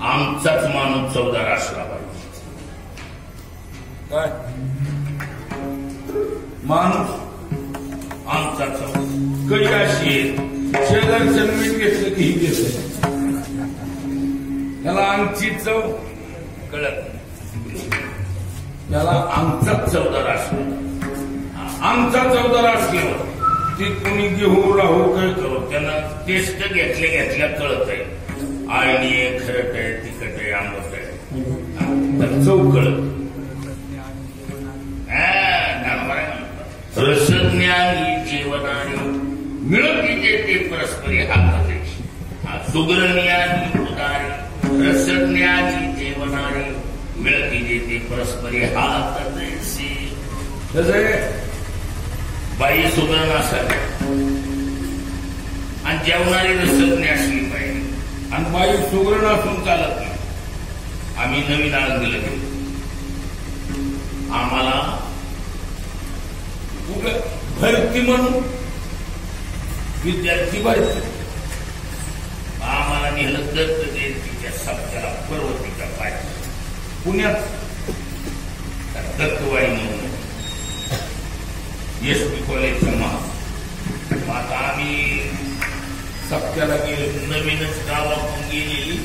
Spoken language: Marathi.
आमचाच माणूस चौदार असला पाहिजे. काय माणूस आमचा चौदार कधी अशी आहे, शेजारचं मीठ घेतलं की ही घेतलं, त्याला आमची चव कळत नाही. त्याला आमचाच चौदार असला, आमचा चौदार असल्यावर ती कोणी घेऊ राहू कळतो, त्यांना टेस्ट घेतल्या कळत आहे. आळणी आहे, खरट आहे, तिखट आहे, आंबट आहे, तर चव कळत. रसज्ञानी जेवणाने मिळती जेते परस्परी हातते. सुग्रज्ञानी उदारी रसज्ञानी जेवणाने मिळती जेते परस्परी हातते. कसं आहे, बाई सुगरण असावी आणि जेवणारी रसज्ञ असली पाहिजे. आणि बाई सुगरण असून चालत नाही. आम्ही नवीन आळंदीला गेलो, आम्हाला भरती म्हणून विद्यार्थी भरती आम्हाला नेहलं दत्त जयंतीच्या सप्त्याला पर्वतीच्या पाय पुण्यात दत्तवाडी म्हणून एसपी कॉलेजचं मग आता आम्ही सप्त्याला गेलो. नवीनच गावातून गेलेली